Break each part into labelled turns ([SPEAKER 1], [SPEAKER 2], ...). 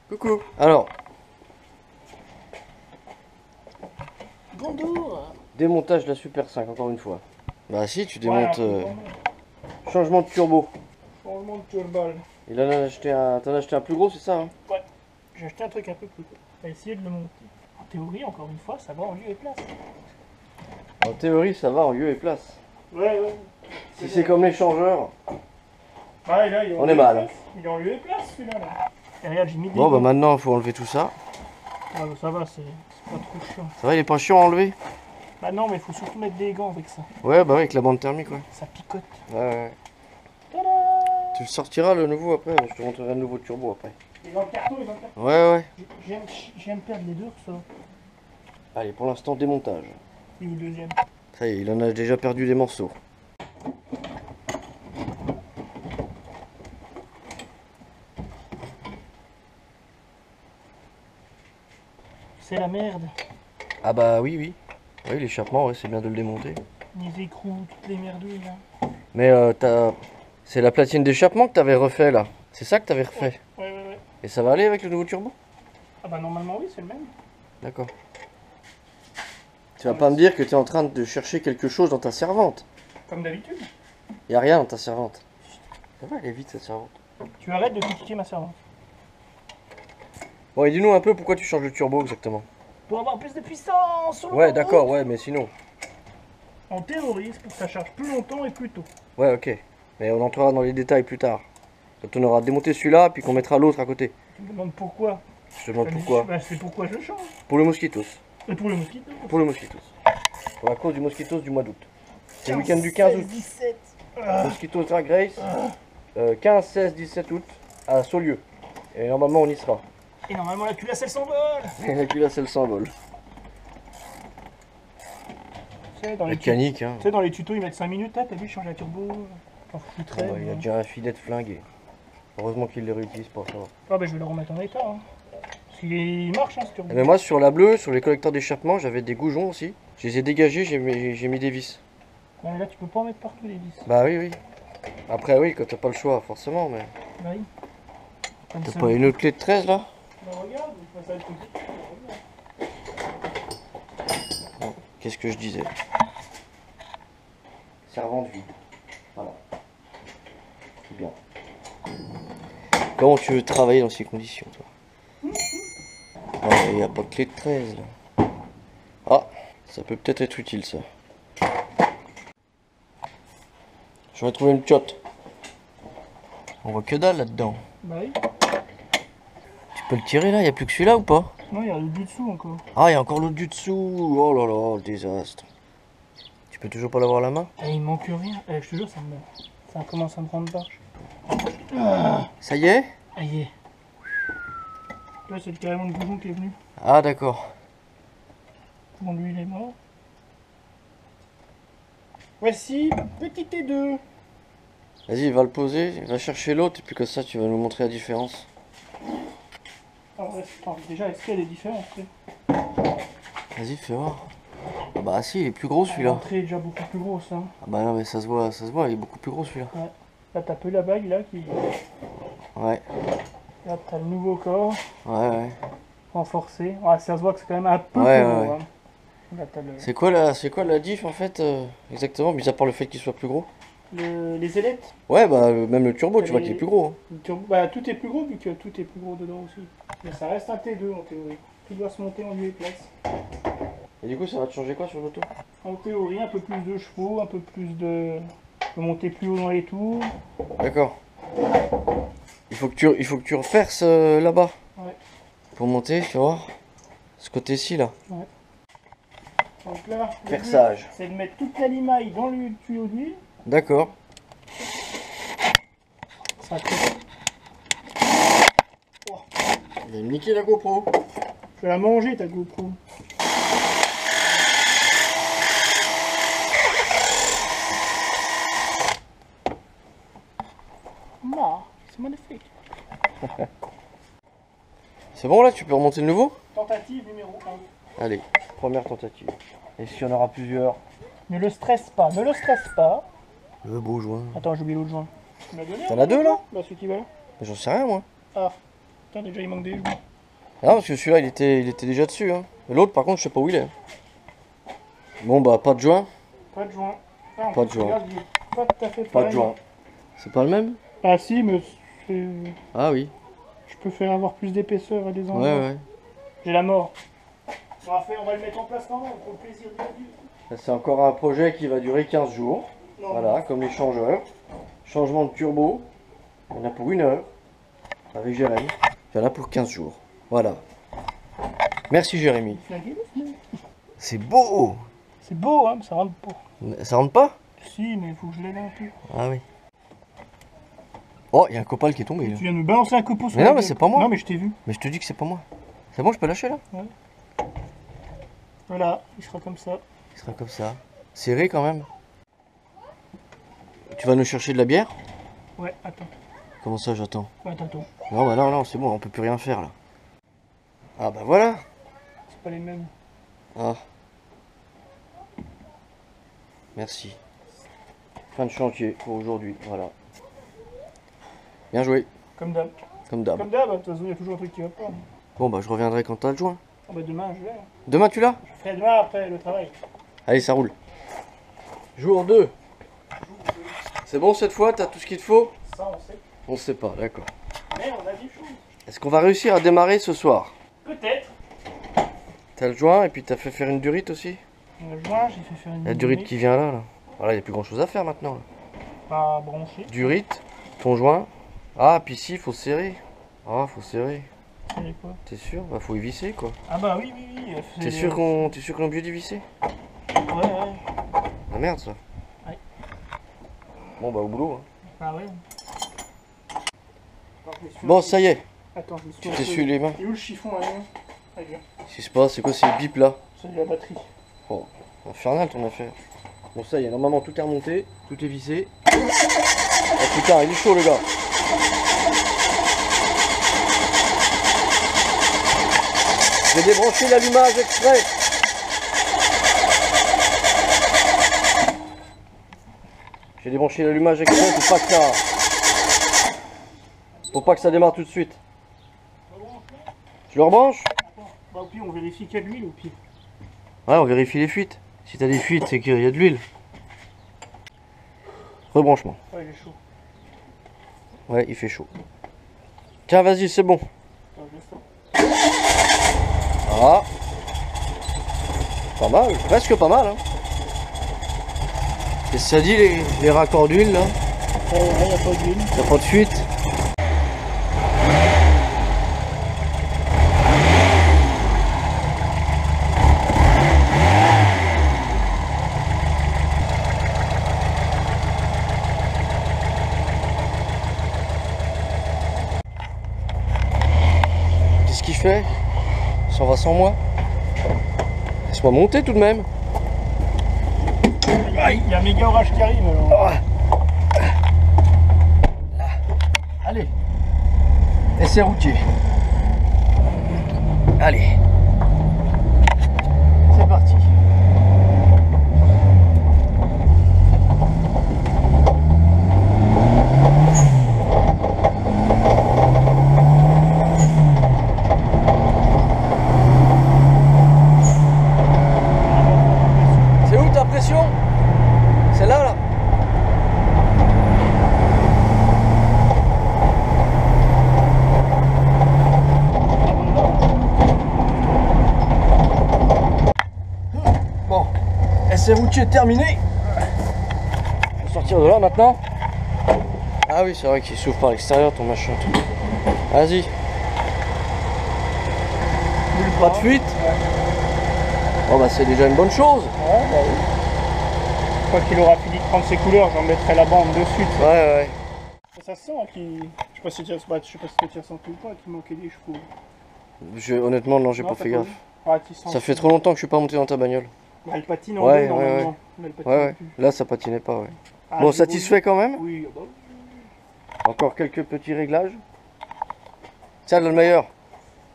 [SPEAKER 1] Coucou. Alors,
[SPEAKER 2] Bonjour.
[SPEAKER 1] démontage de la Super 5 encore une fois. Bah si, tu démontes
[SPEAKER 2] Ouais,
[SPEAKER 1] changement de turbo.
[SPEAKER 2] changement de turbole.
[SPEAKER 1] Il en a acheté un, t'en as acheté un plus gros, c'est ça hein?
[SPEAKER 2] Ouais, j'ai acheté un truc un peu plus gros. On va essayer de le monter. En théorie, encore une fois, ça va en lieu et place.
[SPEAKER 1] En théorie, ça va en lieu et place.
[SPEAKER 2] Ouais.
[SPEAKER 1] Si c'est comme l'échangeur.
[SPEAKER 2] Ouais, là, il est en
[SPEAKER 1] On
[SPEAKER 2] lieu
[SPEAKER 1] est
[SPEAKER 2] et
[SPEAKER 1] mal.
[SPEAKER 2] place. Il est en lieu et place, celui-là. Là. Et regarde, j'ai mis des
[SPEAKER 1] Bon bah
[SPEAKER 2] gants.
[SPEAKER 1] maintenant, il faut enlever tout ça.
[SPEAKER 2] Ah, bah, ça va, c'est pas trop chiant.
[SPEAKER 1] Ça va, il est pas chiant à enlever?
[SPEAKER 2] Bah non, mais il faut surtout mettre des gants avec ça.
[SPEAKER 1] Ouais, bah ouais, avec la bande thermique, ouais.
[SPEAKER 2] Ça picote.
[SPEAKER 1] Ouais.
[SPEAKER 2] Tada.
[SPEAKER 1] Tu le sortiras le nouveau après, je te montrerai le nouveau turbo après.
[SPEAKER 2] Il est dans le carton, il est dans le carton.
[SPEAKER 1] Ouais.
[SPEAKER 2] Je viens de perdre les deux, ça.
[SPEAKER 1] Allez, pour l'instant, démontage.
[SPEAKER 2] Et le deuxième.
[SPEAKER 1] Ça y est, il en a déjà perdu des morceaux.
[SPEAKER 2] C'est la merde.
[SPEAKER 1] Ah bah oui. Oui, l'échappement, ouais, c'est bien de le démonter.
[SPEAKER 2] Les écrous, toutes les merdouilles, là.
[SPEAKER 1] Mais c'est la platine d'échappement que t'avais refait là. C'est ça que t'avais refait.
[SPEAKER 2] Ouais.
[SPEAKER 1] Et ça va aller avec le nouveau turbo?
[SPEAKER 2] Ah bah normalement, oui, c'est le même.
[SPEAKER 1] D'accord. Tu vas pas me dire que tu es en train de chercher quelque chose dans ta servante.
[SPEAKER 2] Comme d'habitude.
[SPEAKER 1] Y a rien dans ta servante. Ça va aller vite cette servante.
[SPEAKER 2] Tu arrêtes de critiquer ma servante.
[SPEAKER 1] Bon, et dis-nous un peu pourquoi tu changes le turbo exactement.
[SPEAKER 2] Pour avoir plus de puissance sur le
[SPEAKER 1] Ouais,
[SPEAKER 2] robot.
[SPEAKER 1] d'accord, ouais, mais sinon.
[SPEAKER 2] En théorie, c'est pour que ça charge plus longtemps et plus tôt.
[SPEAKER 1] Ouais, ok. Mais on entrera dans les détails plus tard. Quand on aura démonté celui-là, puis qu'on mettra l'autre à côté.
[SPEAKER 2] Tu me demandes pourquoi.
[SPEAKER 1] Je te demande pourquoi.
[SPEAKER 2] Bah, c'est pourquoi je change.
[SPEAKER 1] Pour le mosquitos.
[SPEAKER 2] Et pour le mosquito.
[SPEAKER 1] Pour le mosquitos. Pour la cause du mosquitos du mois d'août. C'est le week-end du 15 août.
[SPEAKER 2] 17.
[SPEAKER 1] Mosquitos Drag Race. 15, 16, 17 août à Saulieu. Et normalement on y sera.
[SPEAKER 2] Et normalement, la culasse, elle s'envole.
[SPEAKER 1] Et puis là c'est le symbole.
[SPEAKER 2] Tu sais, dans les
[SPEAKER 1] Mécanique hein.
[SPEAKER 2] Tu sais, dans les tutos, ils mettent 5 minutes. Ah, t'as vu, changer la turbo. J'en foutrais.
[SPEAKER 1] Il y a déjà un filet de flingué. Heureusement qu'ils les réutilisent pas, ça va.
[SPEAKER 2] Ah, bah, je vais le remettre en état. Hein. S'il marche, hein, ce turbo.
[SPEAKER 1] Mais moi sur la bleue, sur les collecteurs d'échappement, j'avais des goujons aussi. Je les ai dégagés, j'ai mis des vis.
[SPEAKER 2] Ouais, là, tu peux pas en mettre partout les vis.
[SPEAKER 1] Bah oui. Après oui, quand t'as pas le choix forcément, mais...
[SPEAKER 2] Bah oui. Comme
[SPEAKER 1] T'as
[SPEAKER 2] ça.
[SPEAKER 1] pas une autre clé de 13 là?
[SPEAKER 2] Bah, regarde, ça va être compliqué.
[SPEAKER 1] Bon, qu'est-ce que je disais? Servante vide. Voilà. C'est bien. Comment tu veux travailler dans ces conditions, toi? Il n'y a pas de clé de 13 là. Ah, ça peut peut-être être utile ça. J'aurais trouvé une piotte. On voit que dalle là-dedans.
[SPEAKER 2] Bah oui.
[SPEAKER 1] Tu peux le tirer là? Il n'y a plus que celui-là ou pas?
[SPEAKER 2] Non, il y a le dessous encore.
[SPEAKER 1] Ah, il y a encore l'autre du dessous. Oh là là, le désastre. Tu peux toujours pas l'avoir à la main?
[SPEAKER 2] Eh, il manque rien. Eh, je te jure, ça commence à me rendre barge.
[SPEAKER 1] Ça y est?
[SPEAKER 2] Ah, y est. Là, c'est carrément le bouton qui est venu.
[SPEAKER 1] Ah d'accord.
[SPEAKER 2] Bon, lui, il est mort. Voici petit T2.
[SPEAKER 1] Vas-y, va le poser, va chercher l'autre et puis comme ça tu vas nous montrer la différence.
[SPEAKER 2] Alors, déjà, est-ce qu'il y a des différences? Tu sais
[SPEAKER 1] Vas-y, fais voir. Ah bah si, il est plus gros celui-là.
[SPEAKER 2] L'entrée est déjà beaucoup plus grosse. Hein.
[SPEAKER 1] Ah bah non mais ça se voit, il est beaucoup plus gros celui-là.
[SPEAKER 2] Ouais. Là, t'as peu la bague là qui.
[SPEAKER 1] Ouais,
[SPEAKER 2] Là, t'as le nouveau corps
[SPEAKER 1] ouais.
[SPEAKER 2] renforcé. Ouais, ça se voit que c'est quand même un peu
[SPEAKER 1] Ouais,
[SPEAKER 2] plus
[SPEAKER 1] ouais.
[SPEAKER 2] gros. Hein. Là, t'as
[SPEAKER 1] C'est quoi la diff en fait exactement, mis à part le fait qu'il soit plus gros?
[SPEAKER 2] les ailettes.
[SPEAKER 1] Ouais bah même le turbo tu vois
[SPEAKER 2] Les-
[SPEAKER 1] qu'il est plus gros. Hein.
[SPEAKER 2] Le turbo- Bah, tout est plus gros vu que tout est plus gros dedans aussi. Mais ça reste un T2 en théorie. Tout doit se monter en lieu et place.
[SPEAKER 1] Et du coup ça va te changer quoi sur l'auto?
[SPEAKER 2] En théorie, un peu plus de chevaux, un peu plus de. On peut monter plus haut dans les tours.
[SPEAKER 1] D'accord. Il faut que tu reperces là-bas.
[SPEAKER 2] Ouais.
[SPEAKER 1] Pour monter, tu vois. Ce côté-ci là.
[SPEAKER 2] Donc là, le
[SPEAKER 1] Perçage.
[SPEAKER 2] but, c'est de mettre toute la limaille dans le tuyau d'huile.
[SPEAKER 1] D'accord.
[SPEAKER 2] Ça crée.
[SPEAKER 1] Il va me niquer la GoPro.
[SPEAKER 2] Je vais la manger ta GoPro. Non, c'est magnifique.
[SPEAKER 1] C'est bon là, tu peux remonter le nouveau?
[SPEAKER 2] Tentative numéro 1.
[SPEAKER 1] Allez, première tentative. Et s'il y en aura plusieurs?
[SPEAKER 2] Ne le stresse pas, ne le stresse pas.
[SPEAKER 1] Le beau joint.
[SPEAKER 2] Attends, j'ai oublié l'autre joint. Tu m'as donné
[SPEAKER 1] T'en as deux là?
[SPEAKER 2] Bah, celui qui va là.
[SPEAKER 1] J'en sais rien moi.
[SPEAKER 2] Ah, Putain, déjà il manque des joues.
[SPEAKER 1] Ah, parce que celui-là, il était déjà dessus. Hein. L'autre, par contre, je sais pas où il est. Bon, bah, pas de joint.
[SPEAKER 2] Pas de joint. Ah, en
[SPEAKER 1] Pas
[SPEAKER 2] plus,
[SPEAKER 1] de joint.
[SPEAKER 2] regarde, il est pas tout à fait
[SPEAKER 1] Pas
[SPEAKER 2] pareil.
[SPEAKER 1] de joint. C'est pas le même?
[SPEAKER 2] Ah si, mais
[SPEAKER 1] Ah oui.
[SPEAKER 2] je peux faire avoir plus d'épaisseur à des endroits.
[SPEAKER 1] Ouais, ouais.
[SPEAKER 2] J'ai la mort. On va le mettre en place quand même, pour le plaisir de la vie.
[SPEAKER 1] Ça, c'est encore un projet qui va durer 15 jours.
[SPEAKER 2] Non,
[SPEAKER 1] Voilà, comme les changeurs. Changement de turbo. Il y en a pour 1 heure. Avec Jérémy. Il y en a pour 15 jours. Voilà. Merci Jérémy. C'est beau!
[SPEAKER 2] C'est beau, hein, mais ça rentre pas.
[SPEAKER 1] Ça rentre pas?
[SPEAKER 2] Si, mais il faut que je l'aide un peu.
[SPEAKER 1] Ah oui. Oh, il y a un copal qui est tombé là.
[SPEAKER 2] Tu viens de me balancer un copeau sur
[SPEAKER 1] Mais
[SPEAKER 2] la
[SPEAKER 1] non, mais
[SPEAKER 2] gueule.
[SPEAKER 1] c'est pas moi.
[SPEAKER 2] Non, mais je t'ai vu.
[SPEAKER 1] Mais je te dis que c'est pas moi. C'est bon, je peux lâcher là?
[SPEAKER 2] Voilà, il sera comme ça.
[SPEAKER 1] Il sera comme ça. Serré quand même. Tu vas nous chercher de la bière?
[SPEAKER 2] Ouais, attends.
[SPEAKER 1] Comment ça j'attends?
[SPEAKER 2] Ouais, attends.
[SPEAKER 1] Non, bah non, non, c'est bon, on peut plus rien faire là. Ah bah voilà.
[SPEAKER 2] C'est pas les mêmes.
[SPEAKER 1] Ah. Merci. Fin de chantier pour aujourd'hui, voilà. Bien joué,
[SPEAKER 2] Comme d'hab.
[SPEAKER 1] comme d'hab.
[SPEAKER 2] Comme d'hab, de toute façon, il y a toujours un truc qui va pas.
[SPEAKER 1] Bon bah je reviendrai quand t'as le joint.
[SPEAKER 2] Ah bah demain, je vais.
[SPEAKER 1] Demain tu l'as?
[SPEAKER 2] Je ferai demain après le travail.
[SPEAKER 1] Allez, ça roule. Jour 2. C'est bon cette fois, t'as tout ce qu'il te faut?
[SPEAKER 2] Ça, on sait.
[SPEAKER 1] On sait pas, d'accord.
[SPEAKER 2] Mais on a des choses.
[SPEAKER 1] Est-ce qu'on va réussir à démarrer ce soir?
[SPEAKER 2] Peut-être.
[SPEAKER 1] T'as le joint et puis t'as fait faire une durite aussi?
[SPEAKER 2] Le joint, j'ai fait faire une
[SPEAKER 1] La durite qui vient là. Voilà, il n'y a plus grand chose à faire maintenant. Là.
[SPEAKER 2] pas branché.
[SPEAKER 1] Durite, ton joint. Ah, puis si, faut serrer. Ah, faut serrer.
[SPEAKER 2] C'est quoi?
[SPEAKER 1] T'es sûr? Bah, faut y visser quoi.
[SPEAKER 2] Ah bah oui, oui, oui.
[SPEAKER 1] T'es sûr qu'on est obligé d'y visser?
[SPEAKER 2] Ouais, ouais.
[SPEAKER 1] Ah merde ça.
[SPEAKER 2] Ouais.
[SPEAKER 1] Bon bah au boulot. Hein.
[SPEAKER 2] Ah ouais.
[SPEAKER 1] Bon, ça y est.
[SPEAKER 2] Attends, je me suis
[SPEAKER 1] Tu t'essuies les mains.
[SPEAKER 2] Et où le chiffon là? Allez, viens.
[SPEAKER 1] Qu'est-ce qui se passe? C'est quoi ces bips là?
[SPEAKER 2] C'est de la batterie.
[SPEAKER 1] Oh, infernal ton affaire. Bon, ça y est, normalement tout est remonté, tout est vissé. Oh putain, il est chaud le gars. J'ai débranché l'allumage exprès. J'ai débranché l'allumage exprès pour pas que ça... Pour pas que ça démarre tout de suite. Tu le rebranches?
[SPEAKER 2] Bah au pire, on vérifie qu'il y a de l'huile au pire.
[SPEAKER 1] Ouais, on vérifie les fuites. Si t'as des fuites, c'est qu'il y a de l'huile. Rebranchement.
[SPEAKER 2] Ouais, il est chaud.
[SPEAKER 1] Ouais, il fait chaud. Tiens, vas-y, c'est bon.
[SPEAKER 2] Attends, je laisse ça.
[SPEAKER 1] Ah. Pas mal, presque pas mal. Hein. Qu'est-ce que ça dit les raccords d'huile là?
[SPEAKER 2] Ouais, il n'y a pas d'huile.
[SPEAKER 1] Y'a pas de fuite? Qu'est-ce qu'il fait? Il s'en va sans moi? Laisse-moi monter tout de même.
[SPEAKER 2] Il y a un méga orage qui arrive alors.
[SPEAKER 1] Allez. Essai routier. Allez. C'est parti. C'est où ta pression? C'est là, là. Bon, essai routier terminé. On va sortir de là maintenant. Ah oui, c'est vrai qu'il s'ouvre par l'extérieur ton machin. Vas-y. Pas de fuite. Bon bah c'est déjà une bonne chose.
[SPEAKER 2] Ouais, bah oui. Une fois qu'il aura fini de prendre ses couleurs, j'en mettrai la bande dessus. tu sais.
[SPEAKER 1] Ouais.
[SPEAKER 2] Ça se sent hein, qu'il. Je sais pas si tu as ressenti ou pas, qu'il manquait des chevaux.
[SPEAKER 1] Honnêtement non, j'ai
[SPEAKER 2] Non,
[SPEAKER 1] pas
[SPEAKER 2] t'as
[SPEAKER 1] fait
[SPEAKER 2] pas
[SPEAKER 1] gaffe.
[SPEAKER 2] vu? Ah, tu sens
[SPEAKER 1] Ça
[SPEAKER 2] que-
[SPEAKER 1] fait trop longtemps que je suis pas monté dans ta bagnole.
[SPEAKER 2] Bah, elle patine en
[SPEAKER 1] Ouais,
[SPEAKER 2] deux
[SPEAKER 1] ouais,
[SPEAKER 2] normalement. Mais elle patine
[SPEAKER 1] Ouais.
[SPEAKER 2] plus.
[SPEAKER 1] Là ça patinait pas, ouais.
[SPEAKER 2] Ah,
[SPEAKER 1] Bon,
[SPEAKER 2] je
[SPEAKER 1] satisfait quand même.
[SPEAKER 2] Oui, ah bah oui.
[SPEAKER 1] Encore quelques petits réglages. Tiens, là, le meilleur.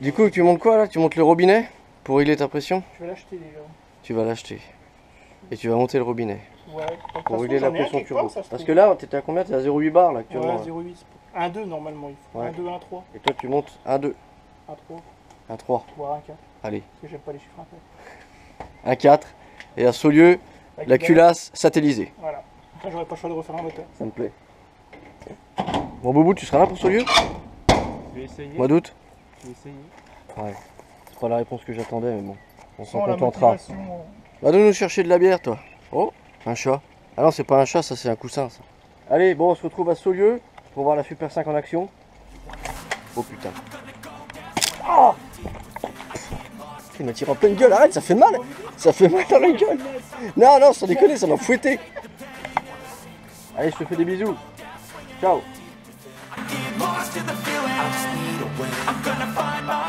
[SPEAKER 1] Du coup, tu montes quoi là? Tu montes le robinet pour régler ta pression?
[SPEAKER 2] Je vais l'acheter déjà.
[SPEAKER 1] Tu vas l'acheter. Et tu vas monter le robinet
[SPEAKER 2] Ouais. De toute
[SPEAKER 1] pour
[SPEAKER 2] façon,
[SPEAKER 1] régler la
[SPEAKER 2] j'en ai un
[SPEAKER 1] pression
[SPEAKER 2] quelque
[SPEAKER 1] turbo.
[SPEAKER 2] part, ça se
[SPEAKER 1] Parce
[SPEAKER 2] trouve.
[SPEAKER 1] que là, t'étais à combien? T'es à 0,8 bar là actuellement.
[SPEAKER 2] Ouais,
[SPEAKER 1] là.
[SPEAKER 2] 0,8. 1-2 normalement, il faut.
[SPEAKER 1] Ouais.
[SPEAKER 2] 1-2, 1-3.
[SPEAKER 1] Et toi, tu montes 1-2,
[SPEAKER 2] 1-3,
[SPEAKER 1] 1-3.
[SPEAKER 2] voire 1-4.
[SPEAKER 1] Allez,
[SPEAKER 2] Parce que j'aime pas les chiffres impairs.
[SPEAKER 1] 1-4. Et à Saulieu,
[SPEAKER 2] Avec
[SPEAKER 1] la
[SPEAKER 2] une
[SPEAKER 1] culasse satellisée.
[SPEAKER 2] Voilà. Là, j'aurais pas le choix de refaire un moteur.
[SPEAKER 1] Ça me plaît. Bon, Boubou, tu seras là pour Saulieu?
[SPEAKER 3] Je vais essayer.
[SPEAKER 1] Mois d'août?
[SPEAKER 3] Je vais essayer.
[SPEAKER 1] Ouais. C'est pas la réponse que j'attendais, mais bon. On s'en
[SPEAKER 2] Sans la
[SPEAKER 1] contentera.
[SPEAKER 2] motivation,
[SPEAKER 1] Va nous chercher de la bière, toi. Oh, un chat. Ah non, c'est pas un chat, ça c'est un coussin, ça. Allez, bon, on se retrouve à Saulieu pour voir la Super 5 en action. Oh putain. Oh, il m'a tiré en pleine gueule, arrête, ça fait mal. Ça fait mal dans la gueule. Non, non, sans déconner, ça m'a fouetté. Allez, je te fais des bisous. Ciao.
[SPEAKER 4] Lost in the feeling, I'll speed away. I'm gonna find my